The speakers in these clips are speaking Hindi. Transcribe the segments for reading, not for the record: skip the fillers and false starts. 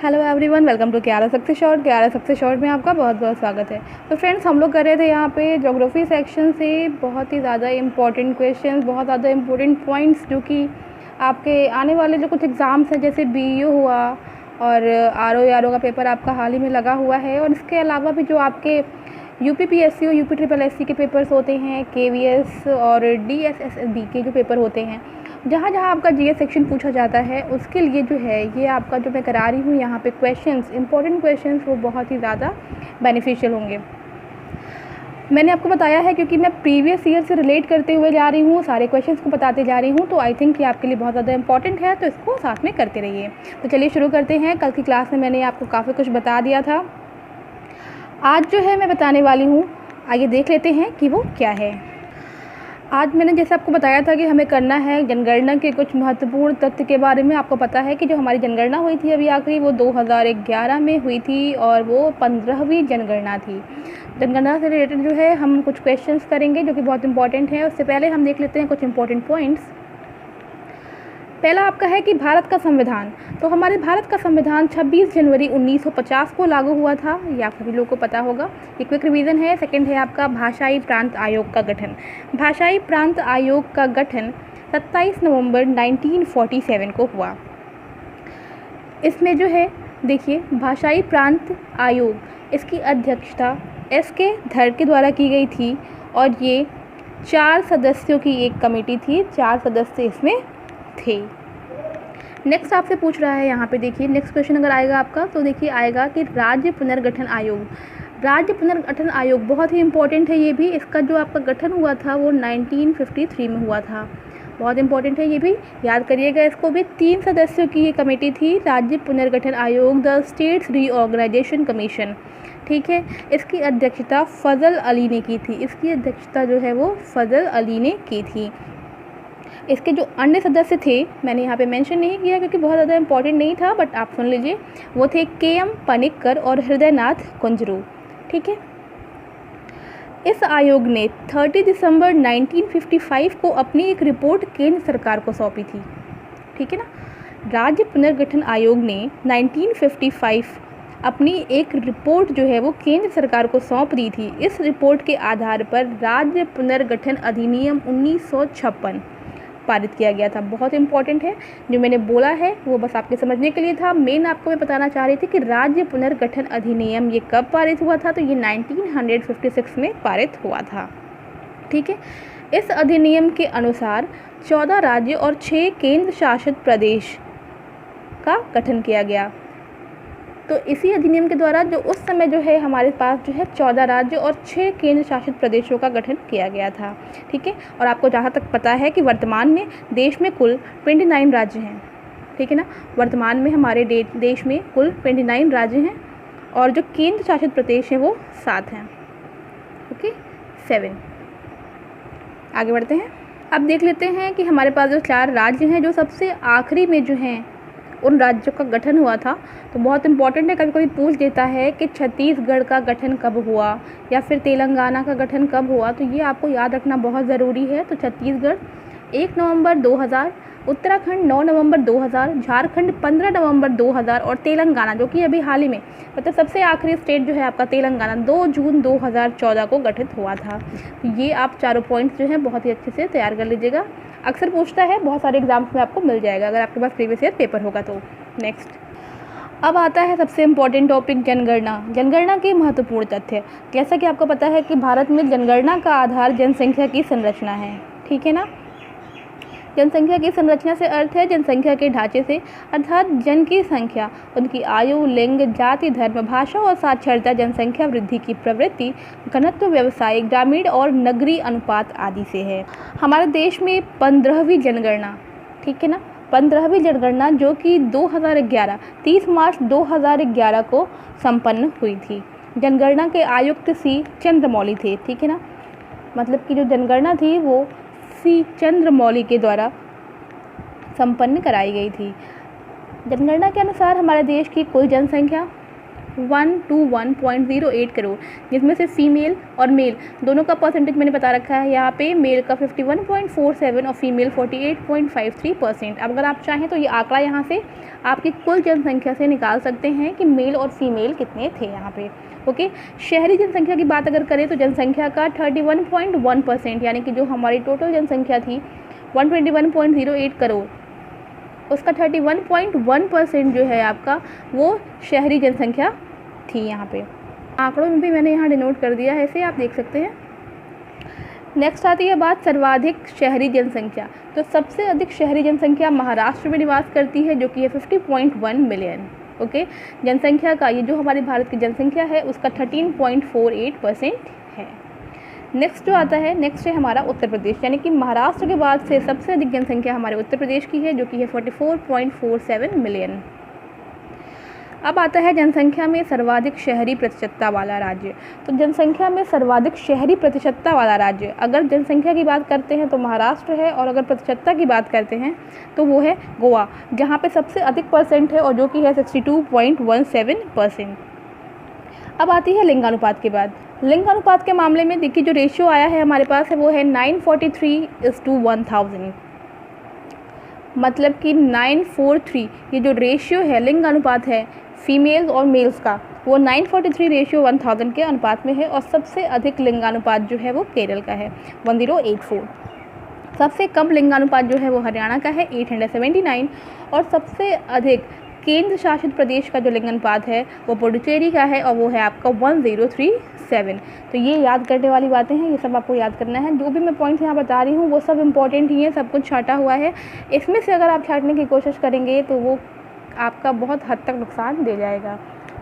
हेलो एवरीवन, वेलकम टू क्यारा सक्सेस शॉर्ट में आपका बहुत बहुत स्वागत है। तो फ्रेंड्स, हम लोग कर रहे थे यहाँ पे ज्योग्राफी सेक्शन से बहुत ही ज़्यादा इम्पोर्टेंट क्वेश्चंस, बहुत ज़्यादा इम्पोर्टेंट पॉइंट्स जो कि आपके आने वाले जो कुछ एग्ज़ाम्स हैं, जैसे बीईओ हुआ और आरओ का पेपर आपका हाल ही में लगा हुआ है। और इसके अलावा भी जो आपके यूपीपीएससी और यूपी ट्रिपल एससी के पेपर्स होते हैं, केवीएस और डीएसएसबी के जो पेपर होते हैं, जहाँ जहाँ आपका जीएस सेक्शन पूछा जाता है, उसके लिए जो है ये आपका जो मैं करा रही हूँ यहाँ पे क्वेश्चंस, इंपॉर्टेंट क्वेश्चंस, वो बहुत ही ज़्यादा बेनिफिशियल होंगे। मैंने आपको बताया है क्योंकि मैं प्रीवियस ईयर से रिलेट करते हुए जा रही हूँ, सारे क्वेश्चंस को बताते जा रही हूँ, तो आई थिंक ये आपके लिए बहुत ज़्यादा इंपॉर्टेंट है, तो इसको साथ में करते रहिए। तो चलिए शुरू करते हैं। कल की क्लास में मैंने आपको काफ़ी कुछ बता दिया था। आज जो है मैं बताने वाली हूँ, आइए देख लेते हैं कि वो क्या है। आज मैंने जैसे आपको बताया था कि हमें करना है जनगणना के कुछ महत्वपूर्ण तथ्य के बारे में। आपको पता है कि जो हमारी जनगणना हुई थी अभी आखिरी, वो 2011 में हुई थी और वो 15वीं जनगणना थी। जनगणना से रिलेटेड जो है हम कुछ क्वेश्चंस करेंगे जो कि बहुत इंपॉर्टेंट है। उससे पहले हम देख लेते हैं कुछ इंपॉर्टेंट पॉइंट्स। पहला आपका है कि भारत का संविधान। तो हमारे भारत का संविधान 26 जनवरी 1950 को लागू हुआ था, ये आप सभी लोगों को पता होगा। ये क्विक रिवीजन है। सेकंड है आपका भाषाई प्रांत आयोग का गठन। भाषाई प्रांत आयोग का गठन 27 नवंबर 1947 को हुआ। इसमें जो है देखिए, भाषाई प्रांत आयोग, इसकी अध्यक्षता एस.के. धर के द्वारा की गई थी और ये 4 सदस्यों की एक कमेटी थी, 4 सदस्य इसमें थे। नेक्स्ट आपसे पूछ रहा है यहाँ पे, देखिए नेक्स्ट क्वेश्चन अगर आएगा आपका, तो देखिए आएगा कि राज्य पुनर्गठन आयोग। राज्य पुनर्गठन आयोग बहुत ही इंपॉर्टेंट है। ये भी, इसका जो आपका गठन हुआ था वो 1953 में हुआ था। बहुत इंपॉर्टेंट है, ये भी याद करिएगा इसको भी। 3 सदस्यों की ये कमेटी थी, राज्य पुनर्गठन आयोग, द स्टेट्स रीऑर्गेनाइजेशन कमीशन। ठीक है, इसकी अध्यक्षता फजल अली ने की थी। इसकी अध्यक्षता जो है वो फजल अली ने की थी। इसके जो अन्य सदस्य थे, मैंने यहाँ पे मेंशन नहीं किया क्योंकि बहुत ज़्यादा इंपॉर्टेंट नहीं था, बट आप सुन लीजिए। वो थे के.एम. पनिक्कर और हृदयनाथ कुंजरू। ठीक है, इस आयोग ने 30 दिसंबर 1955 को अपनी एक रिपोर्ट केंद्र सरकार को सौंपी थी। ठीक है ना, राज्य पुनर्गठन आयोग ने 1955 अपनी एक रिपोर्ट जो है वो केंद्र सरकार को सौंप दी थी। इस रिपोर्ट के आधार पर राज्य पुनर्गठन अधिनियम 1956 पारित किया गया था। बहुत इंपॉर्टेंट है, जो मैंने बोला है वो बस आपके समझने के लिए था। मेन आपको मैं बताना चाह रही थी कि राज्य पुनर्गठन अधिनियम ये कब पारित हुआ था, तो ये 1956 में पारित हुआ था। ठीक है, इस अधिनियम के अनुसार 14 राज्य और 6 केंद्र शासित प्रदेश का गठन किया गया। तो इसी अधिनियम के द्वारा जो उस समय जो है हमारे पास जो है 14 राज्य और 6 केंद्र शासित प्रदेशों का गठन किया गया था। ठीक है, और आपको जहाँ तक पता है कि वर्तमान में देश में कुल 29 राज्य हैं। ठीक है ना, वर्तमान में हमारे देश में कुल 29 राज्य हैं और जो केंद्र शासित प्रदेश हैं वो 7 हैं। ओके, 7। आगे बढ़ते हैं। अब देख लेते हैं कि हमारे पास जो 4 राज्य हैं, जो सबसे आखिरी में जो हैं उन राज्यों का गठन हुआ था। तो बहुत इंपॉर्टेंट है, कभी कभी पूछ देता है कि छत्तीसगढ़ का गठन कब हुआ या फिर तेलंगाना का गठन कब हुआ, तो ये आपको याद रखना बहुत ज़रूरी है। तो छत्तीसगढ़ 1 नवंबर 2000, उत्तराखंड 9 नवंबर 2000, झारखंड 15 नवंबर 2000 और तेलंगाना जो कि अभी हाल ही में, मतलब सबसे आखिरी स्टेट जो है आपका तेलंगाना, 2 जून 2014 को गठित हुआ था। तो ये आप चारों पॉइंट्स जो हैं बहुत ही अच्छे से तैयार कर लीजिएगा। अक्सर पूछता है, बहुत सारे एग्जाम्स में आपको मिल जाएगा अगर आपके पास प्रीवियस ईयर पेपर होगा तो। नेक्स्ट अब आता है सबसे इम्पॉर्टेंट टॉपिक, जनगणना। जनगणना के महत्वपूर्ण तथ्य। जैसा कि आपको पता है कि भारत में जनगणना का आधार जनसंख्या की संरचना है। ठीक है ना, जनसंख्या की संरचना से अर्थ है जनसंख्या के ढांचे से, अर्थात जन की संख्या, उनकी आयु, लिंग, जाति, धर्म, भाषा और साक्षरता, जनसंख्या वृद्धि की प्रवृत्ति, घनत्व, व्यवसाय, ग्रामीण और नगरीय अनुपात आदि से है। हमारे देश में 15वीं जनगणना, ठीक है ना, 15वीं जनगणना जो कि 2011 30 मार्च 2011 को संपन्न हुई थी। जनगणना के आयुक्त सी चंद्रमौली थे। ठीक है ना, मतलब कि जो जनगणना थी वो सी चंद्रमौली के द्वारा संपन्न कराई गई थी। जनगणना के अनुसार हमारे देश की कुल जनसंख्या 121.08 करोड़, जिसमें से फीमेल और मेल दोनों का परसेंटेज मैंने बता रखा है यहाँ पे। मेल का 51.47 और फीमेल 48.53%। अब अगर आप चाहें तो ये आंकड़ा यहाँ से आपकी कुल जनसंख्या से निकाल सकते हैं कि मेल और फीमेल कितने थे यहाँ पे। ओके, शहरी जनसंख्या की बात अगर करें तो जनसंख्या का 31.1%, यानी कि जो हमारी टोटल जनसंख्या थी 121.08 करोड़, उसका 31.1% जो है आपका वो शहरी जनसंख्या थी। यहाँ पे आंकड़ों में भी मैंने यहाँ डिनोट कर दिया है, इसे आप देख सकते हैं। नेक्स्ट आती है बात सर्वाधिक शहरी जनसंख्या। तो सबसे अधिक शहरी जनसंख्या महाराष्ट्र में निवास करती है, जो कि है 50.1 मिलियन। ओके, जनसंख्या का ये जो हमारे भारत की जनसंख्या है उसका 13.48% है। नेक्स्ट जो आता है, नेक्स्ट है हमारा उत्तर प्रदेश, यानी कि महाराष्ट्र के बाद से सबसे अधिक जनसंख्या हमारे उत्तर प्रदेश की है, जो कि है 44.47 मिलियन। अब आता है जनसंख्या में सर्वाधिक शहरी प्रतिशतता वाला राज्य। तो जनसंख्या में सर्वाधिक शहरी प्रतिशतता वाला राज्य, अगर जनसंख्या की बात करते हैं तो महाराष्ट्र है, और अगर प्रतिशतता की बात करते हैं तो वो है गोवा, जहाँ पे सबसे अधिक परसेंट है और जो कि है 62.17%। अब आती है लिंगानुपात के बाद। लिंगानुपात के मामले में देखिए जो रेशियो आया है हमारे पास है वो है 943:1000, मतलब कि 943 ये जो रेशियो है लिंगानुपात है फीमेल्स और मेल्स का, वो 943:1000 के अनुपात में है। और सबसे अधिक लिंगानुपात जो है वो केरल का है 1084। सबसे कम लिंगानुपात जो है वो हरियाणा का है 879। और सबसे अधिक केंद्र शासित प्रदेश का जो लिंगानुपात है वो पुडुचेरी का है, और वो है आपका 1037। तो ये याद करने वाली बातें हैं, ये सब आपको याद करना है। जो भी मैं पॉइंट्स यहाँ बता रही हूँ वो सब इंपॉर्टेंट ही है, सब कुछ छाटा हुआ है। इसमें से अगर आप छाटने की कोशिश करेंगे तो वो आपका बहुत हद तक नुकसान दे जाएगा।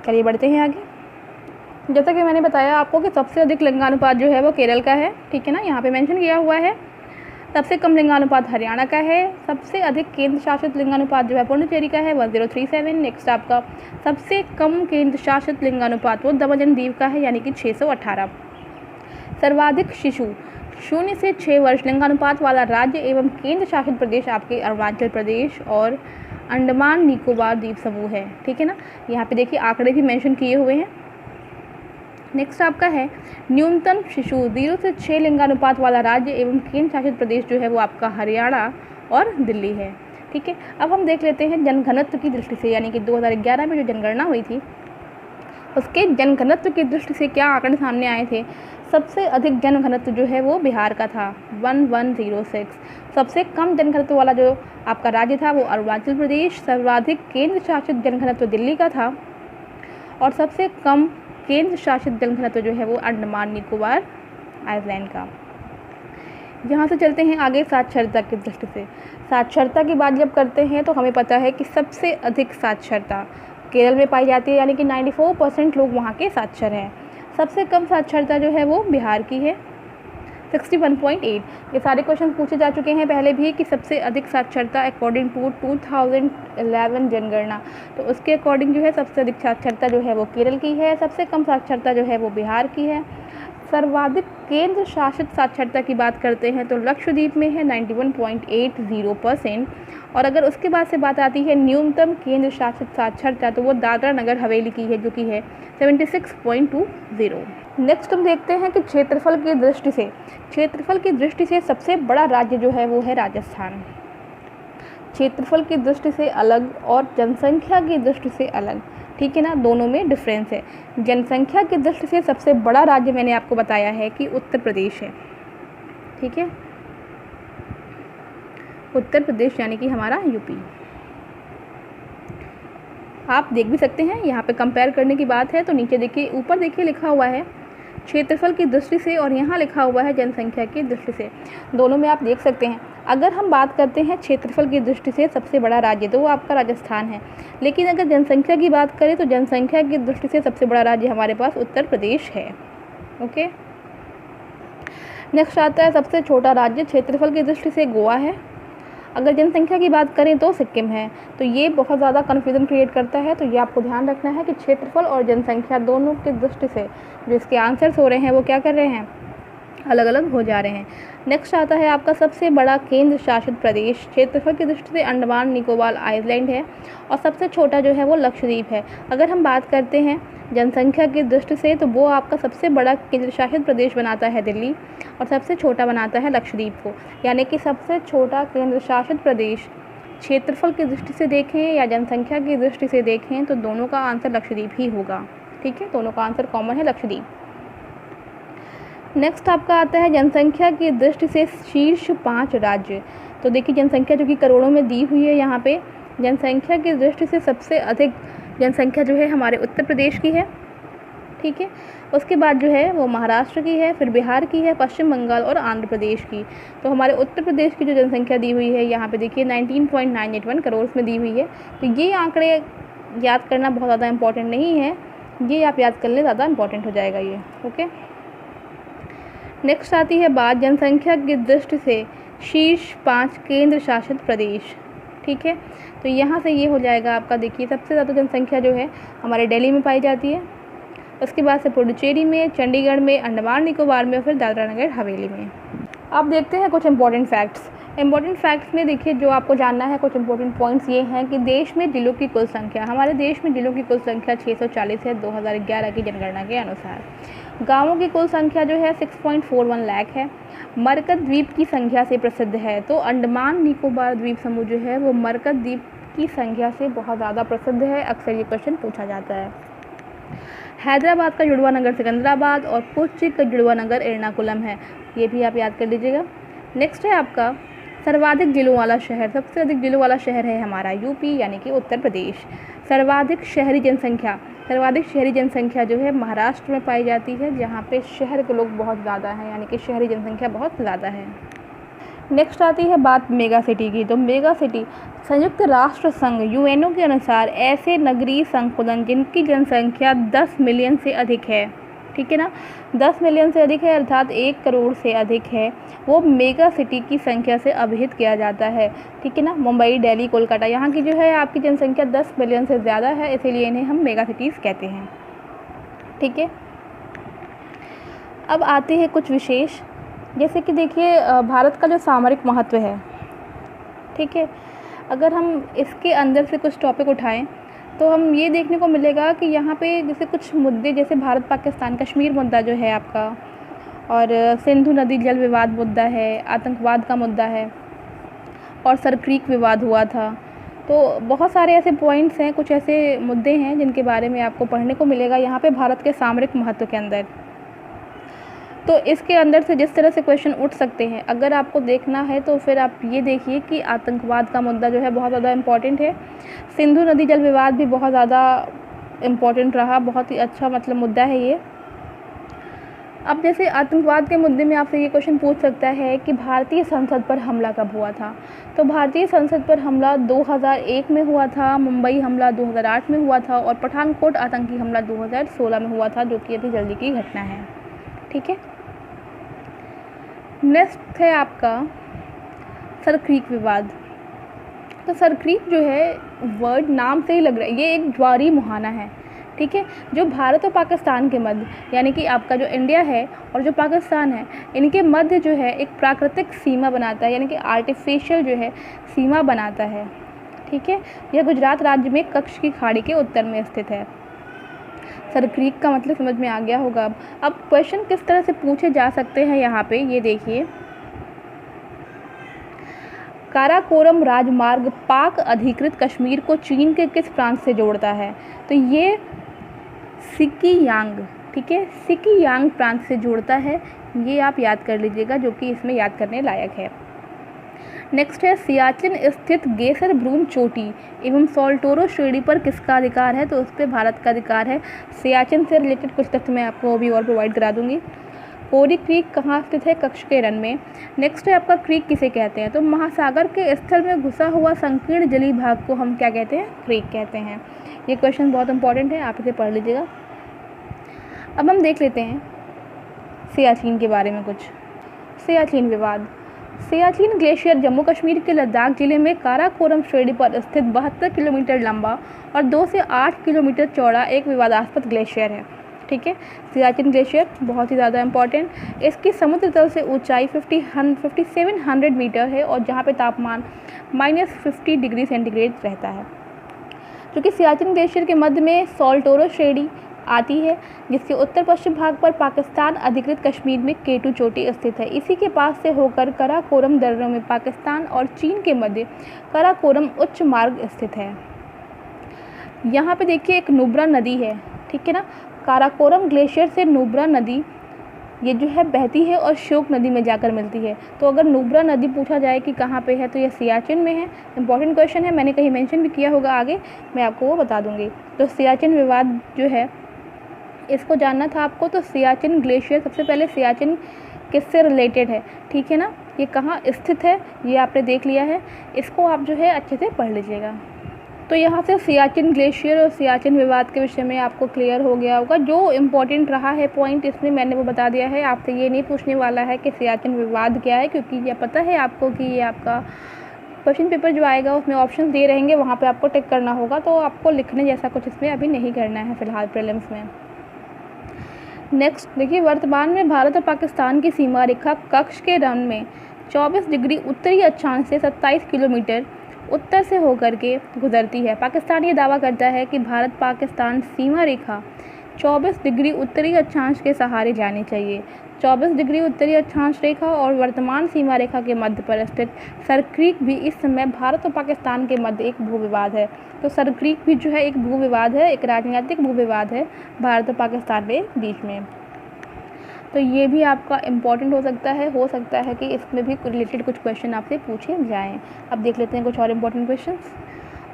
चलिए बढ़ते हैं आगे। जैसा कि मैंने बताया आपको कि सबसे अधिक लिंगानुपात जो है वो केरल का है, ठीक है ना, यहाँ पे मेंशन किया हुआ है। सबसे कम लिंगानुपात हरियाणा का है। सबसे अधिक केंद्र शासित लिंगानुपात जो है पुडुचेरी का है 1037। नेक्स्ट आपका सबसे कम केंद्र शासित लिंगानुपात वो दमन दीव का है, यानी कि 618। सर्वाधिक शिशु 0 से 6 वर्ष लिंगानुपात वाला राज्य एवं केंद्र शासित प्रदेश आपके अरुणाचल प्रदेश और अंडमान निकोबार द्वीप समूह है, ठीक है ना। यहाँ पे देखिए आंकड़े भी मेंशन किए हुए हैं। नेक्स्ट आपका है न्यूनतम शिशु 0 से 6 लिंगानुपात वाला राज्य एवं केंद्र शासित प्रदेश जो है वो आपका हरियाणा और दिल्ली है, ठीक है। अब हम देख लेते हैं जनघनत्व की दृष्टि से, यानी कि 2011 में जो जनगणना हुई थी उसके जनघनत्व की दृष्टि से क्या आंकड़े सामने आए थे। सबसे अधिक जनघनत्व जो है वो बिहार का था 1106। सबसे कम जनघनत्व वाला जो आपका राज्य था वो अरुणाचल प्रदेश। सर्वाधिक केंद्र शासित जनघनत्व दिल्ली का था, और सबसे कम केंद्र शासित जनघनत्व जो है वो अंडमान निकोबार आइलैंड का। यहाँ से चलते हैं आगे साक्षरता की दृष्टि से। साक्षरता की बात जब करते हैं तो हमें पता है कि सबसे अधिक साक्षरता केरल में पाई जाती है, यानी कि 94% लोग वहाँ के साक्षर हैं। सबसे कम साक्षरता जो है वो बिहार की है 61.8। ये सारे क्वेश्चन पूछे जा चुके हैं पहले भी कि सबसे अधिक साक्षरता अकॉर्डिंग टू 2011 जनगणना, तो उसके अकॉर्डिंग जो है सबसे अधिक साक्षरता जो है वो केरल की है। सबसे कम साक्षरता जो है वो बिहार की है। सर्वाधिक केंद्र शासित साक्षरता की बात करते हैं तो लक्षद्वीप में है 91.80%। और अगर उसके बाद से बात आती है न्यूनतम केंद्र शासित साक्षरता तो वो दादरा नगर हवेली की है, जो कि है 76.20। नेक्स्ट हम देखते हैं कि क्षेत्रफल की दृष्टि से, क्षेत्रफल की दृष्टि से सबसे बड़ा राज्य जो है वो है राजस्थान। क्षेत्रफल की दृष्टि से अलग और जनसंख्या की दृष्टि से अलग, ठीक है ना, दोनों में डिफरेंस है। जनसंख्या की दृष्टि से सबसे बड़ा राज्य मैंने आपको बताया है कि उत्तर प्रदेश है, ठीक है, उत्तर प्रदेश यानी कि हमारा यूपी। आप देख भी सकते हैं यहाँ पे कंपेयर करने की बात है तो नीचे देखिए, ऊपर देखिए लिखा हुआ है क्षेत्रफल की दृष्टि से और यहाँ लिखा हुआ है जनसंख्या की दृष्टि से। दोनों में आप देख सकते हैं। अगर हम बात करते हैं क्षेत्रफल की दृष्टि से सबसे बड़ा राज्य तो वो आपका राजस्थान है, लेकिन अगर जनसंख्या की बात करें तो जनसंख्या की दृष्टि से सबसे बड़ा राज्य हमारे पास उत्तर प्रदेश है। ओके, नेक्स्ट आता है सबसे छोटा राज्य क्षेत्रफल की दृष्टि से गोवा है। अगर जनसंख्या की बात करें तो सिक्किम है। तो ये बहुत ज़्यादा कन्फ्यूज़न क्रिएट करता है, तो ये आपको ध्यान रखना है कि क्षेत्रफल और जनसंख्या दोनों की दृष्टि से जो इसके आंसर्स हो रहे हैं वो क्या कर रहे हैं, अलग अलग हो जा रहे हैं। नेक्स्ट आता है आपका सबसे बड़ा केंद्र शासित प्रदेश, क्षेत्रफल की दृष्टि से अंडमान निकोबार आइलैंड है और सबसे छोटा जो है वो लक्षद्वीप है। अगर हम बात करते हैं जनसंख्या की दृष्टि से तो वो आपका सबसे बड़ा केंद्र शासित प्रदेश बनाता है दिल्ली और सबसे छोटा बनाता है लक्षद्वीप को। यानी कि सबसे छोटा केंद्र शासित प्रदेश क्षेत्रफल की दृष्टि से देखें या जनसंख्या की दृष्टि से देखें तो दोनों का आंसर लक्षद्वीप ही होगा। ठीक है, दोनों का आंसर कॉमन है, लक्षद्वीप। नेक्स्ट आपका आता है जनसंख्या की दृष्टि से शीर्ष 5 राज्य। तो देखिए जनसंख्या जो कि करोड़ों में दी हुई है, यहाँ पे जनसंख्या की दृष्टि से सबसे अधिक जनसंख्या जो है हमारे उत्तर प्रदेश की है। ठीक है, उसके बाद जो है वो महाराष्ट्र की है, फिर बिहार की है, पश्चिम बंगाल और आंध्र प्रदेश की। तो हमारे उत्तर प्रदेश की जो जनसंख्या दी हुई है यहाँ पे देखिए 19.981 करोड़ में दी हुई है। तो ये आंकड़े याद करना बहुत ज़्यादा इंपॉर्टेंट नहीं है, ये आप याद कर लें, ज़्यादा इंपॉर्टेंट हो जाएगा ये। ओके, नेक्स्ट आती है बात जनसंख्या की दृष्टि से शीर्ष 5 केंद्र शासित प्रदेश। ठीक है, तो यहाँ से ये हो जाएगा आपका, देखिए सबसे ज़्यादा जनसंख्या जो है हमारे दिल्ली में पाई जाती है, उसके बाद से पुडुचेरी में, चंडीगढ़ में, अंडमान निकोबार में और फिर दादरा नगर हवेली में। अब देखते हैं कुछ इंपॉर्टेंट फैक्ट्स। इंपॉर्टेंट फैक्ट्स में देखिए जो आपको जानना है, कुछ इंपॉर्टेंट पॉइंट्स ये हैं कि देश में जिलों की कुल संख्या, हमारे देश में जिलों की कुल संख्या 640 है 2011 की जनगणना के अनुसार। गाँवों की कुल संख्या जो है 6.41 लाख है। मरकत द्वीप की संख्या से प्रसिद्ध है, तो अंडमान निकोबार द्वीप समूह जो है वो मरकत द्वीप की संख्या से बहुत ज़्यादा प्रसिद्ध है। अक्सर ये क्वेश्चन पूछा जाता है। हैदराबाद का जुड़वा नगर सिकंदराबाद और कोच्चि का जुड़वा नगर एर्नाकुलम है, ये भी आप याद कर लीजिएगा। नेक्स्ट है आपका सर्वाधिक जिलों वाला शहर। सबसे अधिक जिलों वाला शहर है हमारा यूपी यानी कि उत्तर प्रदेश। सर्वाधिक शहरी जनसंख्या, सर्वाधिक शहरी जनसंख्या जो है महाराष्ट्र में पाई जाती है, जहाँ पे शहर के लोग बहुत ज़्यादा हैं, यानी कि शहरी जनसंख्या बहुत ज़्यादा है। नेक्स्ट आती है बात मेगा सिटी की। तो मेगा सिटी संयुक्त राष्ट्र संघ यूएनओ के अनुसार ऐसे नगरीय संकुलन जिनकी जनसंख्या 10 मिलियन से अधिक है, ठीक है ना, 10 मिलियन से अधिक है अर्थात 1 करोड़ से अधिक है, वो मेगा सिटी की संख्या से अभिहित किया जाता है। ठीक है ना, मुंबई, दिल्ली, कोलकाता, यहाँ की जो है आपकी जनसंख्या 10 मिलियन से ज़्यादा है, इसीलिए इन्हें हम मेगा सिटीज़ कहते हैं। ठीक है, अब आते हैं कुछ विशेष, जैसे कि देखिए भारत का जो सामरिक महत्व है, ठीक है, अगर हम इसके अंदर से कुछ टॉपिक उठाएं तो हम ये देखने को मिलेगा कि यहाँ पे जैसे कुछ मुद्दे, जैसे भारत पाकिस्तान कश्मीर मुद्दा जो है आपका, और सिंधु नदी जल विवाद मुद्दा है, आतंकवाद का मुद्दा है, और सर क्रीक विवाद हुआ था। तो बहुत सारे ऐसे पॉइंट्स हैं, कुछ ऐसे मुद्दे हैं जिनके बारे में आपको पढ़ने को मिलेगा यहाँ पे भारत के सामरिक महत्व के अंदर। तो इसके अंदर से जिस तरह से क्वेश्चन उठ सकते हैं, अगर आपको देखना है तो फिर आप ये देखिए कि आतंकवाद का मुद्दा जो है बहुत ज़्यादा इम्पॉर्टेंट है। सिंधु नदी जल विवाद भी बहुत ज़्यादा इम्पॉर्टेंट रहा, बहुत ही अच्छा मतलब मुद्दा है ये। अब जैसे आतंकवाद के मुद्दे में आपसे ये क्वेश्चन पूछ सकता है कि भारतीय संसद पर हमला कब हुआ था। तो भारतीय संसद पर हमला 2001 में हुआ था, मुंबई हमला 2008 में हुआ था, और पठानकोट आतंकी हमला 2016 में हुआ था, जो कि अभी जल्दी की घटना है। ठीक है, नेक्स्ट है आपका सर क्रीक विवाद। तो सर क्रीक जो है वर्ड नाम से ही लग रहा है, ये एक ज्वारी मुहाना है, ठीक है, जो भारत और पाकिस्तान के मध्य, यानी कि आपका जो इंडिया है और जो पाकिस्तान है, इनके मध्य जो है एक प्राकृतिक सीमा बनाता है, यानी कि आर्टिफिशियल जो है सीमा बनाता है। ठीक है, यह गुजरात राज्य में कच्छ की खाड़ी के उत्तर में स्थित है। सर क्रीक का मतलब समझ में आ गया होगा। अब क्वेश्चन किस तरह से पूछे जा सकते हैं यहाँ पे, ये देखिए, काराकोरम राजमार्ग पाक अधिकृत कश्मीर को चीन के किस प्रांत से जोड़ता है। तो ये सिकियांग, ठीक है, सिकियांग प्रांत से जोड़ता है, ये आप याद कर लीजिएगा, जो कि इसमें याद करने लायक है। नेक्स्ट है सियाचिन स्थित गेसर ब्रूम चोटी एवं सोल्टोरो श्रेणी पर किसका अधिकार है। तो उस पर भारत का अधिकार है। सियाचिन से रिलेटेड कुछ तथ्य मैं आपको अभी और प्रोवाइड करा दूंगी। कोरी क्रीक कहाँ स्थित है, कच्छ के रण में। नेक्स्ट है आपका क्रीक किसे कहते हैं। तो महासागर के स्थल में घुसा हुआ संकीर्ण जलीय भाग को हम क्या कहते हैं, क्रीक कहते हैं। ये क्वेश्चन बहुत इंपॉर्टेंट है, आप इसे पढ़ लीजिएगा। अब हम देख लेते हैं सियाचिन के बारे में कुछ। सियाचिन विवाद। सियाचिन ग्लेशियर जम्मू कश्मीर के लद्दाख जिले में काराकोरम श्रेणी पर स्थित 72 किलोमीटर लंबा और 2 से 8 किलोमीटर चौड़ा एक विवादास्पद ग्लेशियर है। ठीक है। सियाचिन ग्लेशियर बहुत ही ज़्यादा इम्पॉर्टेंट। इसकी समुद्र तल से ऊंचाई 5700 मीटर है और जहाँ पे तापमान -50 डिग्री सेंटीग्रेड रहता है। क्योंकि सियाचिन ग्लेशियर के मध्य में सॉल्टोरो श्रेणी आती है, जिसके उत्तर पश्चिम भाग पर पाकिस्तान अधिकृत कश्मीर में केटू चोटी स्थित है। इसी के पास से होकर कराकोरम दर्रों में पाकिस्तान और चीन के मध्य कराकोरम उच्च मार्ग स्थित है। यहाँ पे देखिए एक नुब्रा नदी है, ठीक है ना। काराकोरम ग्लेशियर से नुब्रा नदी ये जो है बहती है और श्योक नदी में जाकर मिलती है। तो अगर नुब्रा नदी पूछा जाए कि कहाँ पे है तो ये सियाचिन में है। इंपॉर्टेंट क्वेश्चन है, मैंने कहीं मेंशन भी किया होगा, आगे मैं आपको वो बता दूंगी। तो सियाचिन विवाद जो है इसको जानना था आपको। तो सियाचिन ग्लेशियर, सबसे पहले सियाचिन किससे रिलेटेड है, ठीक है ना, ये कहाँ स्थित है ये आपने देख लिया है। इसको आप जो है अच्छे से पढ़ लीजिएगा। तो यहाँ से सियाचिन ग्लेशियर और सियाचिन विवाद के विषय में आपको क्लियर हो गया होगा। जो इम्पोर्टेंट रहा है पॉइंट इसमें मैंने वो बता दिया है। आपसे ये नहीं पूछने वाला है कि सियाचिन विवाद क्या है, क्योंकि ये पता है आपको कि ये आपका क्वेश्चन पेपर जो आएगा उसमें ऑप्शन दे रहेंगे, वहाँ पे आपको टिक करना होगा। तो आपको लिखने जैसा कुछ इसमें अभी नहीं करना है फ़िलहाल प्रीलिम्स में। नेक्स्ट देखिए, वर्तमान में भारत और पाकिस्तान की सीमा रेखा कक्ष के रन में 24 डिग्री उत्तरी अक्षांश से 27 किलोमीटर उत्तर से होकर के गुजरती है। पाकिस्तान ये दावा करता है कि भारत पाकिस्तान सीमा रेखा 24 डिग्री उत्तरी अक्षांश के सहारे जानी चाहिए। 24 डिग्री उत्तरी अक्षांश रेखा और वर्तमान सीमा रेखा के मध्य पर स्थित सर क्रीक भी इस समय भारत और पाकिस्तान के मध्य एक भू विवाद है। तो सर क्रीक भी जो है एक भू विवाद है, एक राजनीतिक भू विवाद है भारत और पाकिस्तान के बीच में। तो ये भी आपका इम्पॉर्टेंट हो सकता है कि इसमें भी रिलेटेड कुछ क्वेश्चन आपसे पूछे जाएं। अब देख लेते हैं कुछ और important questions.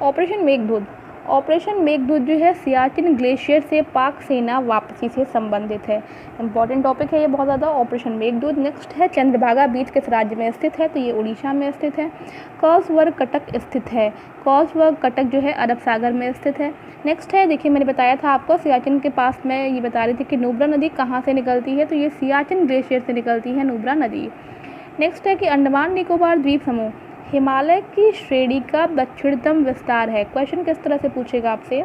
Operation Meghdoot. Operation Meghdoot जो है सियाचिन ग्लेशियर से पाक सेना वापसी से संबंधित है। इंपॉर्टेंट टॉपिक है ये बहुत ज़्यादा, ऑपरेशन मेघदूत। नेक्स्ट है चंद्रभागा बीच किस राज्य में स्थित है, तो ये उड़ीसा में स्थित है। कॉसवर्ग कटक स्थित है, कॉसवर्ग कटक जो है अरब सागर में स्थित है। नेक्स्ट है, देखिए मैंने बताया था आपको सियाचिन के पास में, ये बता रही थी कि नुब्रा नदी कहाँ से निकलती है, तो ये सियाचिन ग्लेशियर से निकलती है नुब्रा नदी। नेक्स्ट है कि अंडमान निकोबार द्वीप समूह हिमालय की श्रेणी का दक्षिणतम विस्तार है। क्वेश्चन किस तरह से पूछेगा आपसे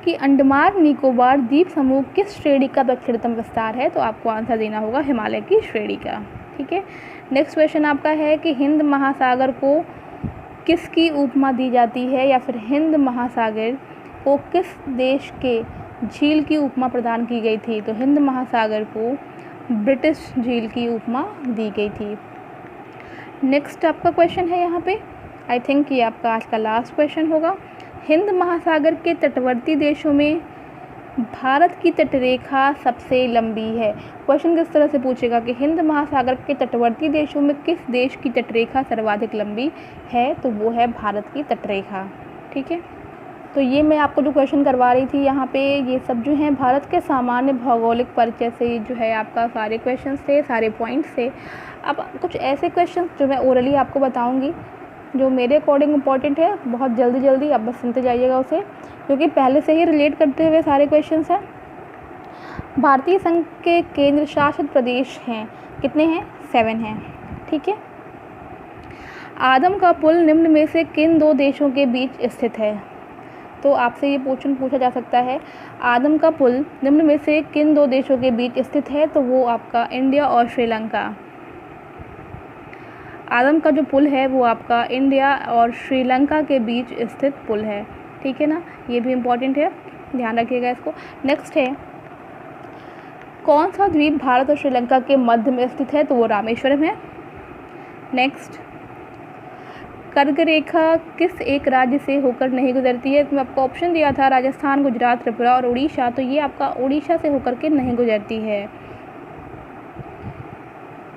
कि अंडमान निकोबार द्वीप समूह किस श्रेणी का दक्षिणतम विस्तार है, तो आपको आंसर देना होगा हिमालय की श्रेणी का, ठीक है। नेक्स्ट क्वेश्चन आपका है कि हिंद महासागर को किसकी उपमा दी जाती है, या फिर हिंद महासागर को किस देश के झील की उपमा प्रदान की गई थी, तो हिंद महासागर को ब्रिटिश झील की उपमा दी गई थी। नेक्स्ट आपका क्वेश्चन है यहाँ पे, आई थिंक ये आपका आज का लास्ट क्वेश्चन होगा। हिंद महासागर के तटवर्ती देशों में भारत की तटरेखा सबसे लंबी है। क्वेश्चन किस तरह से पूछेगा कि हिंद महासागर के तटवर्ती देशों में किस देश की तटरेखा सर्वाधिक लंबी है, तो वो है भारत की तटरेखा, ठीक है। तो ये मैं आपको जो क्वेश्चन करवा रही थी यहाँ पे, ये सब जो हैं भारत के सामान्य भौगोलिक परिचय से जो है आपका सारे क्वेश्चन थे, सारे पॉइंट्स थे। अब कुछ ऐसे क्वेश्चन जो मैं ओरली आपको बताऊँगी जो मेरे अकॉर्डिंग इम्पॉर्टेंट है, बहुत जल्दी आप बस सुनते जाइएगा उसे, क्योंकि पहले से ही रिलेट करते हुए सारे क्वेश्चंस हैं। भारतीय संघ के केंद्र शासित प्रदेश हैं, कितने हैं, 7 हैं, ठीक है। आदम का पुल निम्न में से किन 2 देशों के बीच स्थित है, तो आपसे ये क्वेश्चन पूछा जा सकता है, आदम का पुल निम्न में से किन 2 देशों के बीच स्थित है, तो वो आपका इंडिया और श्रीलंका। आदम का जो पुल है वो आपका इंडिया और श्रीलंका के बीच स्थित पुल है, ठीक है ना, ये भी इम्पॉर्टेंट है, ध्यान रखिएगा इसको। नेक्स्ट है, कौन सा द्वीप भारत और श्रीलंका के मध्य में स्थित है, तो वो रामेश्वरम है। नेक्स्ट, कर्क रेखा किस एक राज्य से होकर नहीं गुजरती है, तो मैं आपको ऑप्शन दिया था राजस्थान, गुजरात, त्रिपुरा और उड़ीसा, तो ये आपका उड़ीसा से होकर के नहीं गुजरती है।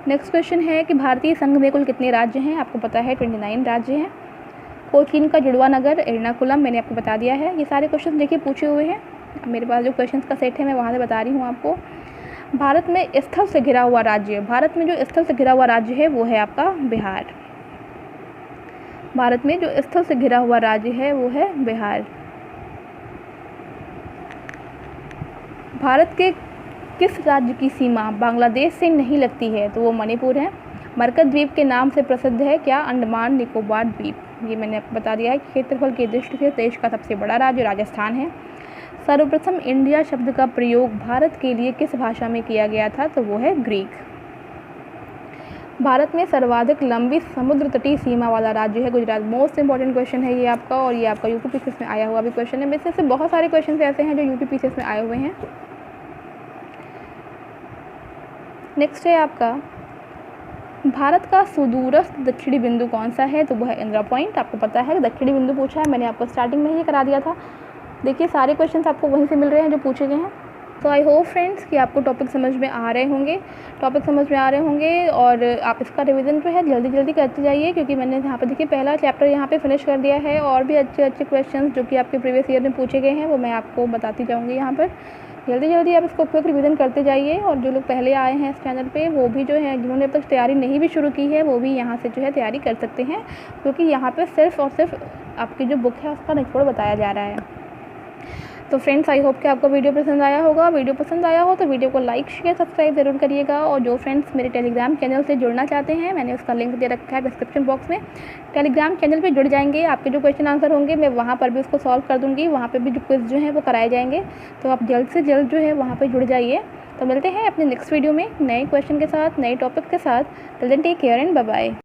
नेक्स्ट क्वेश्चन है कि भारतीय संघ में कुल कितने राज्य हैं, आपको पता है 29 राज्य हैं। कोचीन का जुड़वा नगर एर्नाकुलम, मैंने आपको बता दिया है। ये सारे क्वेश्चन देखिए पूछे हुए हैं, मेरे पास जो क्वेश्चंस का सेट है मैं वहाँ से बता रही हूँ आपको। भारत में स्थल से घिरा हुआ राज्य, भारत में जो स्थल से घिरा हुआ राज्य है वो है आपका बिहार। भारत में जो स्थल से घिरा हुआ राज्य है वो है बिहार। भारत के किस राज्य की सीमा बांग्लादेश से नहीं लगती है, तो वो मणिपुर है। मरकत द्वीप के नाम से प्रसिद्ध है क्या, अंडमान निकोबार द्वीप। ये मैंने आपको बता दिया है कि क्षेत्रफल की दृष्टि से देश का सबसे बड़ा राज्य राजस्थान है। सर्वप्रथम इंडिया शब्द का प्रयोग भारत के लिए किस भाषा में किया गया था? तो वो है ग्रीक। भारत में सर्वाधिक लंबी समुद्र तटीय सीमा वाला राज्य है गुजरात। मोस्ट इंपॉर्टेंट क्वेश्चन है ये आपका, और ये आपका यूपी पीसीएस में आया हुआ भी क्वेश्चन है। वैसे से बहुत सारे क्वेश्चन ऐसे हैं जो यूपी पीसीएस में आए हुए हैं। नेक्स्ट है आपका, भारत का सुदूरस्थ दक्षिणी बिंदु कौन सा है? तो वो है इंदिरा पॉइंट। आपको पता है दक्षिणी बिंदु पूछा है, मैंने आपको स्टार्टिंग में ही करा दिया था। देखिए सारे क्वेश्चंस आपको वहीं से मिल रहे हैं जो पूछे गए हैं। तो आई होप फ्रेंड्स कि आपको टॉपिक समझ में आ रहे होंगे और आप इसका रिवीजन जो है जल्दी जल्दी करते जाइए, क्योंकि मैंने यहाँ पे देखिए पहला चैप्टर यहाँ पे फिनिश कर दिया है, और भी अच्छे अच्छे क्वेश्चंस जो कि आपके प्रीवियस ईयर में पूछे गए हैं वो मैं आपको बताती जाऊँगी यहाँ पर। जल्दी जल्दी आप इसको क्विक रिवीजन करते जाइए, और जो लोग पहले आए हैं इस चैनल पे वो भी जो है, जिन्होंने अब तक तैयारी नहीं भी शुरू की है, वो भी यहाँ से जो है तैयारी कर सकते हैं, क्योंकि यहाँ पे सिर्फ और सिर्फ आपकी जो बुक है उसका निचोड़ बताया जा रहा है। तो फ्रेंड्स आई होप कि आपको वीडियो पसंद आया होगा। वीडियो पसंद आया हो तो वीडियो को लाइक शेयर सब्सक्राइब ज़रूर करिएगा, और जो फ्रेंड्स मेरे टेलीग्राम चैनल से जुड़ना चाहते हैं, मैंने उसका लिंक दे रखा है डिस्क्रिप्शन बॉक्स में। टेलीग्राम चैनल पे जुड़ जाएंगे, आपके जो क्वेश्चन आंसर होंगे मैं वहाँ पर भी उसको सॉल्व कर दूँगी, वहाँ पर भी जो क्विज जो है वो कराए जाएंगे। तो आप जल्द से जल्द जो है वहाँ पर जुड़ जाइए। तो मिलते हैं अपने नेक्स्ट वीडियो में नए क्वेश्चन के साथ, नए टॉपिक के साथ। Till then take care and bye bye.